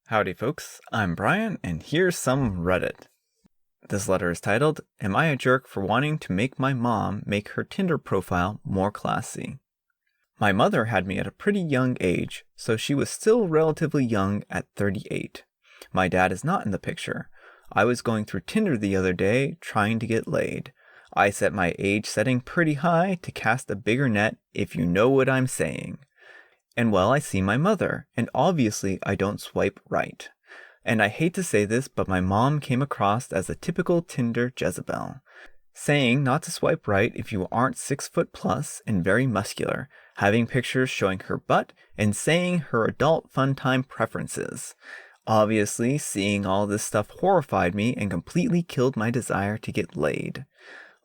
Howdy folks, I'm Brian, and here's some Reddit. This letter is titled, Am I a Jerk for Wanting to Make My Mom Make Her Tinder Profile More Classy? My mother had me at a pretty young age, so she was still relatively young at 38. My dad is not in the picture. I was going through Tinder the other day, trying to get laid. I set my age setting pretty high to cast a bigger net, if you know what I'm saying. And well, I see my mother, and obviously I don't swipe right. And I hate to say this, but my mom came across as a typical Tinder Jezebel, saying not to swipe right if you aren't 6 foot plus and very muscular, having pictures showing her butt, and saying her adult fun time preferences. Obviously, seeing all this stuff horrified me and completely killed my desire to get laid.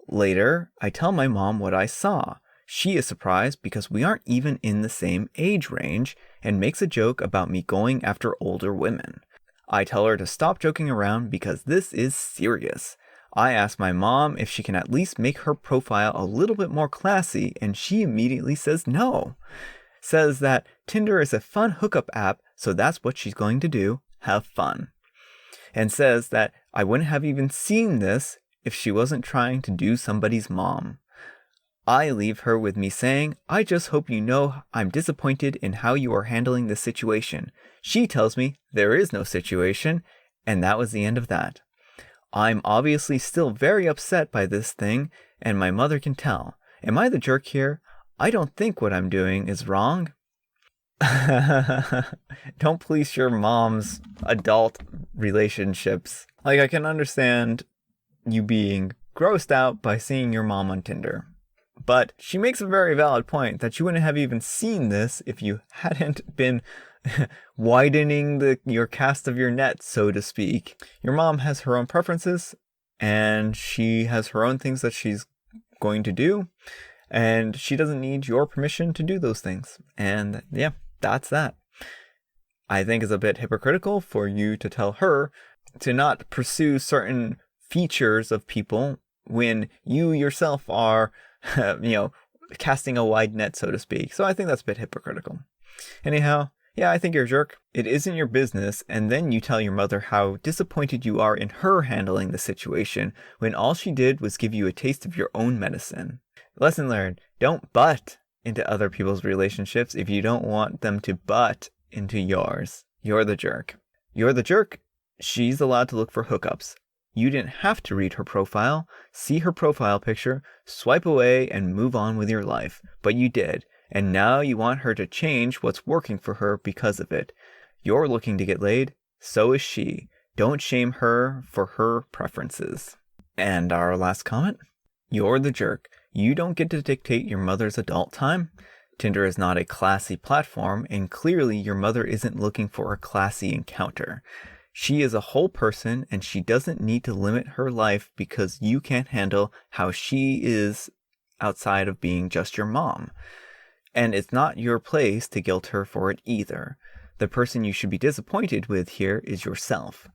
Later, I tell my mom what I saw. She is surprised because we aren't even in the same age range and makes a joke about me going after older women. I tell her to stop joking around because this is serious. I ask my mom if she can at least make her profile a little bit more classy, and she immediately says no. Says that Tinder is a fun hookup app, so that's what she's going to do, have fun. And says that I wouldn't have even seen this if she wasn't trying to do somebody's mom. I leave her with me saying, I just hope you know I'm disappointed in how you are handling this situation. She tells me there is no situation, and that was the end of that. I'm obviously still very upset by this thing, and my mother can tell. Am I the jerk here? I don't think what I'm doing is wrong. Don't police your mom's adult relationships. I can understand you being grossed out by seeing your mom on Tinder. But she makes a very valid point that you wouldn't have even seen this if you hadn't been widening your cast of your net, so to speak. Your mom has her own preferences, and she has her own things that she's going to do, and she doesn't need your permission to do those things. And yeah, that's that. I think it's a bit hypocritical for you to tell her to not pursue certain features of people when you yourself are casting a wide net, so to speak. So I think that's a bit hypocritical. Anyhow, yeah, I think you're a jerk. It isn't your business, and then you tell your mother how disappointed you are in her handling the situation when all she did was give you a taste of your own medicine. Lesson learned, don't butt into other people's relationships if you don't want them to butt into yours. You're the jerk. You're the jerk. She's allowed to look for hookups. You didn't have to read her profile, see her profile picture, swipe away, and move on with your life. But you did, and now you want her to change what's working for her because of it. You're looking to get laid, so is she. Don't shame her for her preferences. And our last comment? You're the jerk. You don't get to dictate your mother's adult time. Tinder is not a classy platform, and clearly your mother isn't looking for a classy encounter. She is a whole person, and she doesn't need to limit her life because you can't handle how she is outside of being just your mom. And it's not your place to guilt her for it either. The person you should be disappointed with here is yourself.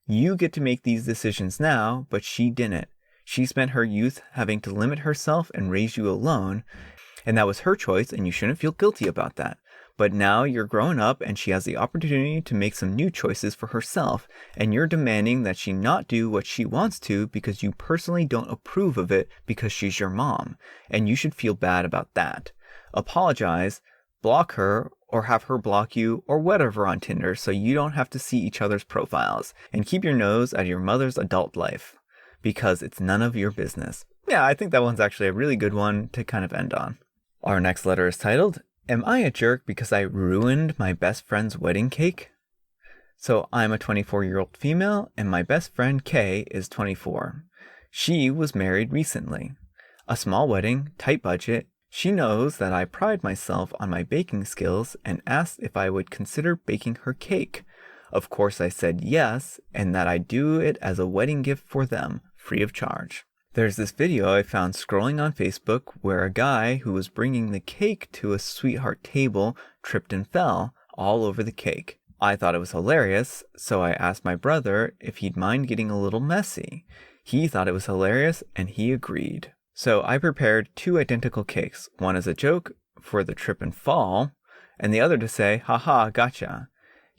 You get to make these decisions now, but she didn't. She spent her youth having to limit herself and raise you alone, and that was her choice, and you shouldn't feel guilty about that. But now you're grown up and she has the opportunity to make some new choices for herself, and you're demanding that she not do what she wants to because you personally don't approve of it because she's your mom, and you should feel bad about that. Apologize, block her, or have her block you, or whatever on Tinder so you don't have to see each other's profiles, and keep your nose out of your mother's adult life, because it's none of your business. Yeah, I think that one's actually a really good one to kind of end on. Our next letter is titled, Am I a jerk because I ruined my best friend's wedding cake? So I'm a 24-year-old female, and my best friend Kay is 24. She was married recently. A small wedding, tight budget. She knows that I pride myself on my baking skills and asked if I would consider baking her cake. Of course I said yes, and that I'd do it as a wedding gift for them, free of charge. There's this video I found scrolling on Facebook where a guy who was bringing the cake to a sweetheart table tripped and fell all over the cake. I thought it was hilarious, so I asked my brother if he'd mind getting a little messy. He thought it was hilarious, and he agreed. So I prepared 2 identical cakes, one as a joke for the trip and fall, and the other to say, haha, gotcha.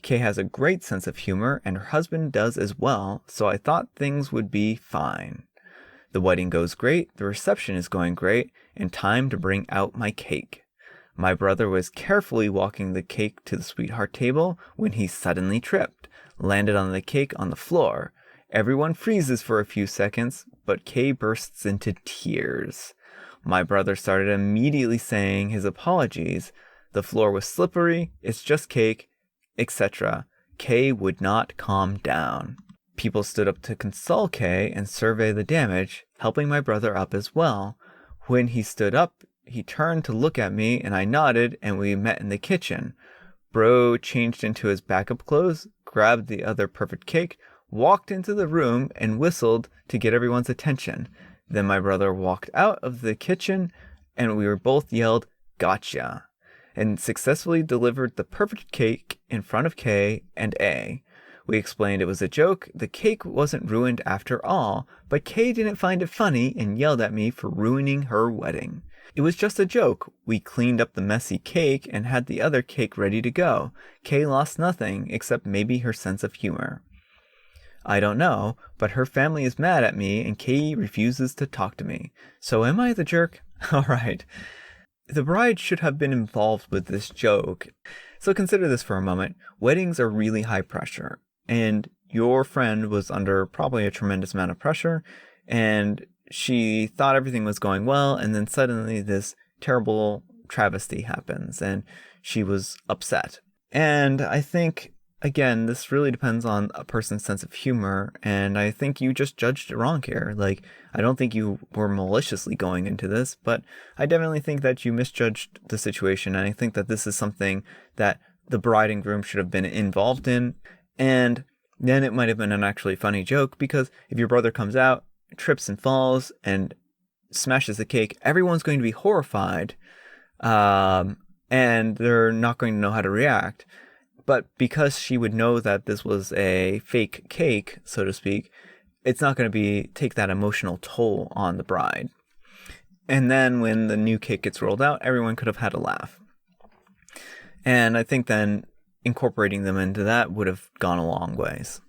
Kay has a great sense of humor, and her husband does as well, so I thought things would be fine. The wedding goes great, the reception is going great, and time to bring out my cake. My brother was carefully walking the cake to the sweetheart table when he suddenly tripped, landed on the cake on the floor. Everyone freezes for a few seconds, but Kay bursts into tears. My brother started immediately saying his apologies. The floor was slippery, it's just cake, etc. Kay would not calm down. People stood up to console Kay and survey the damage, helping my brother up as well. When he stood up, he turned to look at me and I nodded and we met in the kitchen. Bro changed into his backup clothes, grabbed the other perfect cake, walked into the room and whistled to get everyone's attention. Then my brother walked out of the kitchen and we were both yelled, "Gotcha," and successfully delivered the perfect cake in front of Kay and A. We explained it was a joke, the cake wasn't ruined after all, but Kay didn't find it funny and yelled at me for ruining her wedding. It was just a joke. We cleaned up the messy cake and had the other cake ready to go. Kay lost nothing except maybe her sense of humor. I don't know, but her family is mad at me and Kay refuses to talk to me. So am I the jerk? Alright. The bride should have been involved with this joke. So consider this for a moment. Weddings are really high pressure, and your friend was under probably a tremendous amount of pressure, and she thought everything was going well, and then suddenly this terrible travesty happens, and she was upset. And I think, again, this really depends on a person's sense of humor, and I think you just judged it wrong here. Like, I don't think you were maliciously going into this, but I definitely think that you misjudged the situation, and I think that this is something that the bride and groom should have been involved in, and then it might have been an actually funny joke, because if your brother comes out, trips and falls, and smashes the cake, everyone's going to be horrified, and they're not going to know how to react. But because she would know that this was a fake cake, so to speak, it's not going to take that emotional toll on the bride. And then when the new cake gets rolled out, everyone could have had a laugh. And I think then incorporating them into that would have gone a long ways.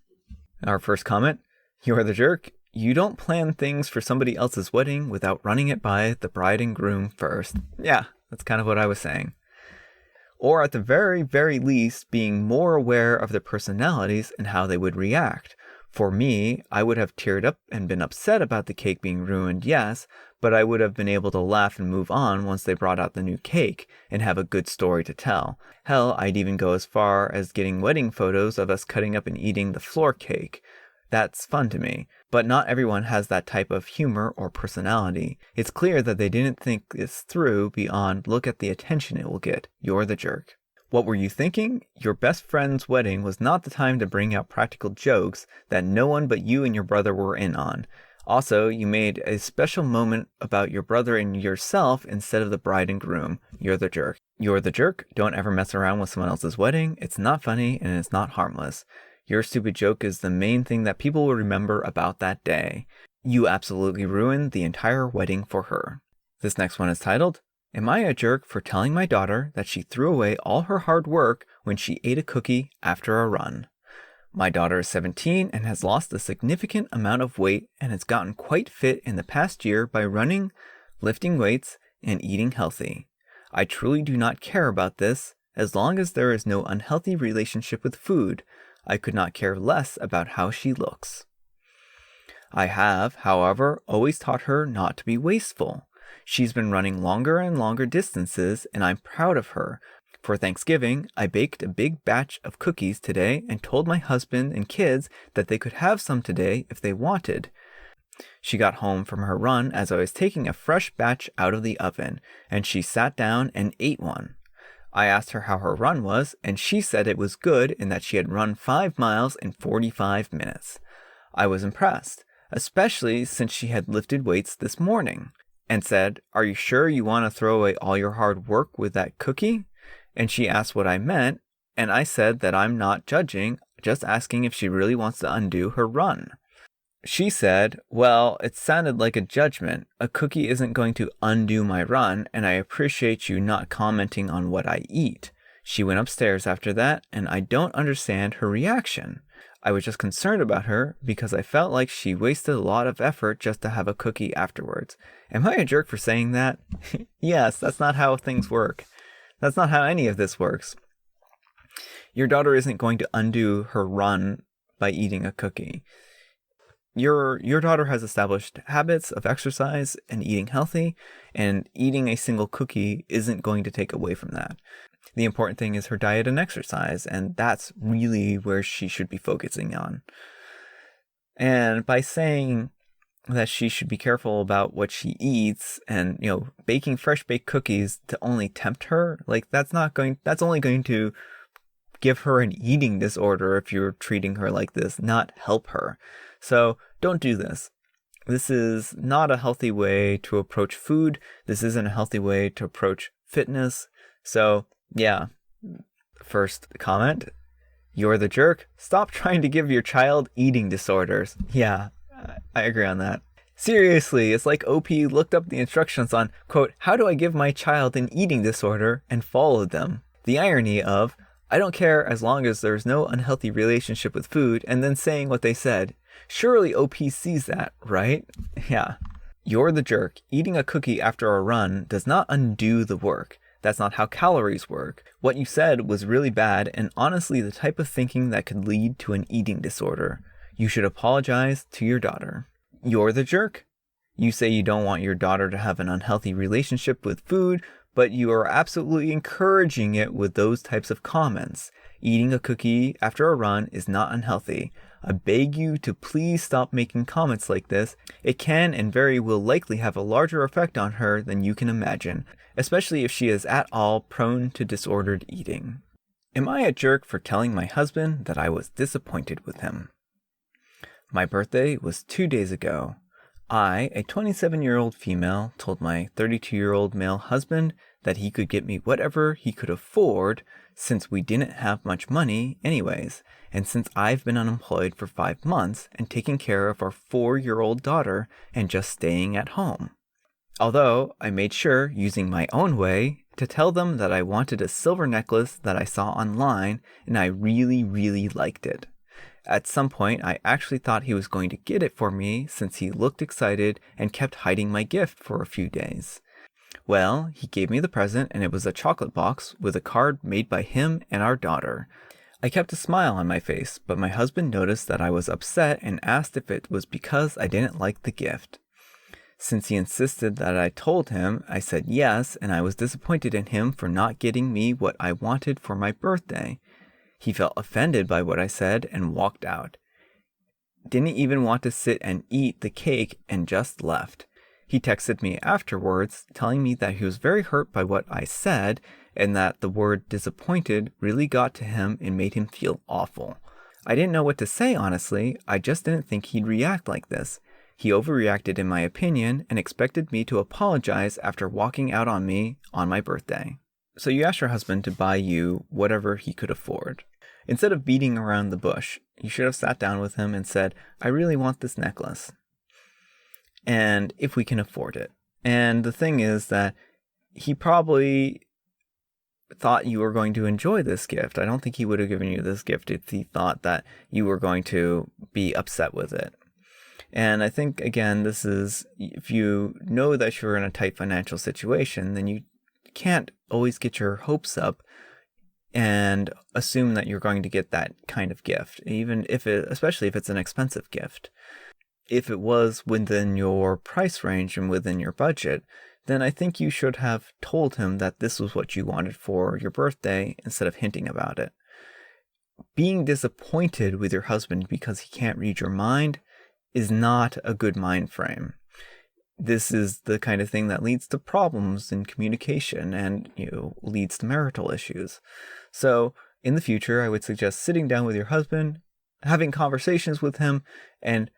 Our first comment, you're the jerk. You don't plan things for somebody else's wedding without running it by the bride and groom first. Yeah, that's kind of what I was saying. Or at the very, very least, being more aware of their personalities and how they would react. For me, I would have teared up and been upset about the cake being ruined, yes, but I would have been able to laugh and move on once they brought out the new cake and have a good story to tell. Hell, I'd even go as far as getting wedding photos of us cutting up and eating the floor cake. That's fun to me, but not everyone has that type of humor or personality. It's clear that they didn't think this through beyond look at the attention it will get. You're the jerk. What were you thinking? Your best friend's wedding was not the time to bring out practical jokes that no one but you and your brother were in on. Also, you made a special moment about your brother and yourself instead of the bride and groom. You're the jerk. You're the jerk. Don't ever mess around with someone else's wedding. It's not funny and it's not harmless. Your stupid joke is the main thing that people will remember about that day. You absolutely ruined the entire wedding for her. This next one is titled, Am I a jerk for telling my daughter that she threw away all her hard work when she ate a cookie after a run? My daughter is 17 and has lost a significant amount of weight and has gotten quite fit in the past year by running, lifting weights, and eating healthy. I truly do not care about this as long as there is no unhealthy relationship with food. I could not care less about how she looks. I have, however, always taught her not to be wasteful. She's been running longer and longer distances, and I'm proud of her. For Thanksgiving, I baked a big batch of cookies today and told my husband and kids that they could have some today if they wanted. She got home from her run as I was taking a fresh batch out of the oven, and she sat down and ate one. I asked her how her run was, and she said it was good and that she had run 5 miles in 45 minutes. I was impressed, especially since she had lifted weights this morning, and said, "Are you sure you want to throw away all your hard work with that cookie?" And she asked what I meant, and I said that I'm not judging, just asking if she really wants to undo her run. She said, "Well, it sounded like a judgment. A cookie isn't going to undo my run, and I appreciate you not commenting on what I eat. She went upstairs after that, and I don't understand her reaction. I was just concerned about her because I felt like she wasted a lot of effort just to have a cookie afterwards. Am I a jerk for saying that? Yes, that's not how things work. That's not how any of this works. Your daughter isn't going to undo her run by eating a cookie. Your daughter has established habits of exercise and eating healthy, and eating a single cookie isn't going to take away from that. The important thing is her diet and exercise, and that's really where she should be focusing on. And by saying that she should be careful about what she eats and, baking fresh baked cookies to only tempt her, that's only going to give her an eating disorder if you're treating her like this, not help her. So don't do this. This is not a healthy way to approach food. This isn't a healthy way to approach fitness. So yeah, first comment, you're the jerk. Stop trying to give your child eating disorders. Yeah, I agree on that. Seriously, it's like OP looked up the instructions on, quote, how do I give my child an eating disorder and followed them. The irony of, I don't care as long as there's no unhealthy relationship with food, and then saying what they said. Surely OP sees that, right? Yeah. You're the jerk. Eating a cookie after a run does not undo the work. That's not how calories work. What you said was really bad and honestly the type of thinking that could lead to an eating disorder. You should apologize to your daughter. You're the jerk. You say you don't want your daughter to have an unhealthy relationship with food, but you are absolutely encouraging it with those types of comments. Eating a cookie after a run is not unhealthy. I beg you to please stop making comments like this. It can and very will likely have a larger effect on her than you can imagine, especially if she is at all prone to disordered eating. Am I a jerk for telling my husband that I was disappointed with him? My birthday was 2 days ago. I, a 27-year-old female, told my 32-year-old male husband that he could get me whatever he could afford since we didn't have much money anyways, and since I've been unemployed for 5 months and taking care of our 4-year-old daughter and just staying at home. Although I made sure, using my own way, to tell them that I wanted a silver necklace that I saw online and I really, really liked it. At some point, I actually thought he was going to get it for me since he looked excited and kept hiding my gift for a few days. Well, he gave me the present and it was a chocolate box with a card made by him and our daughter. I kept a smile on my face, but my husband noticed that I was upset and asked if it was because I didn't like the gift. Since he insisted that I told him, I said yes, and I was disappointed in him for not getting me what I wanted for my birthday. He felt offended by what I said and walked out. Didn't even want to sit and eat the cake and just left. He texted me afterwards, telling me that he was very hurt by what I said and that the word disappointed really got to him and made him feel awful. I didn't know what to say, honestly. I just didn't think he'd react like this. He overreacted in my opinion and expected me to apologize after walking out on me on my birthday. So you asked your husband to buy you whatever he could afford. Instead of beating around the bush, you should have sat down with him and said, I really want this necklace. And if we can afford it. And the thing is that he probably thought you were going to enjoy this gift. I don't think he would have given you this gift if he thought that you were going to be upset with it. And I think, again, this is, if you know that you're in a tight financial situation, then you can't always get your hopes up and assume that you're going to get that kind of gift, especially if it's an expensive gift. If it was within your price range and within your budget, then I think you should have told him that this was what you wanted for your birthday instead of hinting about it. Being disappointed with your husband because he can't read your mind is not a good mind frame. This is the kind of thing that leads to problems in communication and leads to marital issues. So in the future, I would suggest sitting down with your husband, having conversations with him, and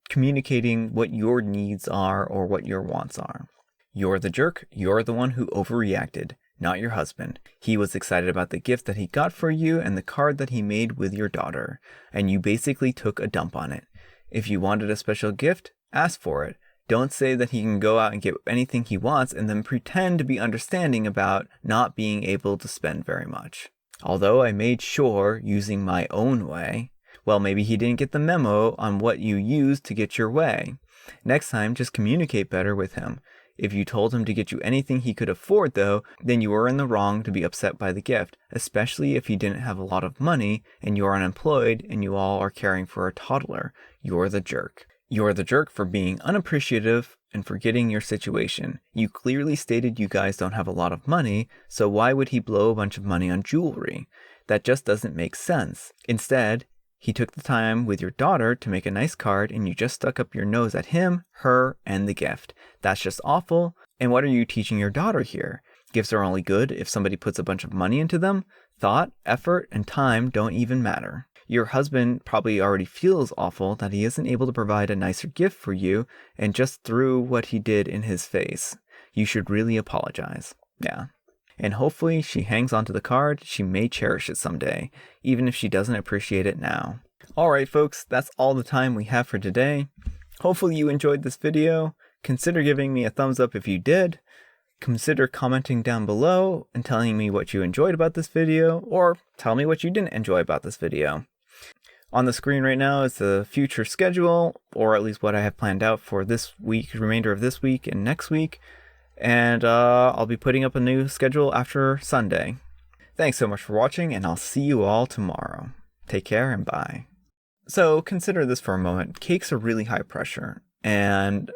communicating what your needs are or what your wants are. You're the jerk. You're the one who overreacted, not your husband. He was excited about the gift that he got for you and the card that he made with your daughter, and you basically took a dump on it. If you wanted a special gift, ask for it. Don't say that he can go out and get anything he wants and then pretend to be understanding about not being able to spend very much. Although I made sure using my own way, well, maybe he didn't get the memo on what you used to get your way. Next time, just communicate better with him. If you told him to get you anything he could afford, though, then you were in the wrong to be upset by the gift, especially if he didn't have a lot of money and you're unemployed and you all are caring for a toddler. You're the jerk. You're the jerk for being unappreciative and forgetting your situation. You clearly stated you guys don't have a lot of money, so why would he blow a bunch of money on jewelry? That just doesn't make sense. Instead, he took the time with your daughter to make a nice card and you just stuck up your nose at him, her, and the gift. That's just awful. And what are you teaching your daughter here? Gifts are only good if somebody puts a bunch of money into them. Thought, effort, and time don't even matter. Your husband probably already feels awful that he isn't able to provide a nicer gift for you and just threw what he did in his face. You should really apologize. Yeah. And hopefully she hangs onto the card. She may cherish it someday, even if she doesn't appreciate it now. Alright folks, that's all the time we have for today. Hopefully you enjoyed this video. Consider giving me a thumbs up if you did. Consider commenting down below and telling me what you enjoyed about this video, or tell me what you didn't enjoy about this video. On the screen right now is the future schedule, or at least what I have planned out for this week, remainder of this week and next week. And I'll be putting up a new schedule after Sunday. Thanks so much for watching, and I'll see you all tomorrow. Take care and bye. So consider this for a moment. Cakes are really high pressure, and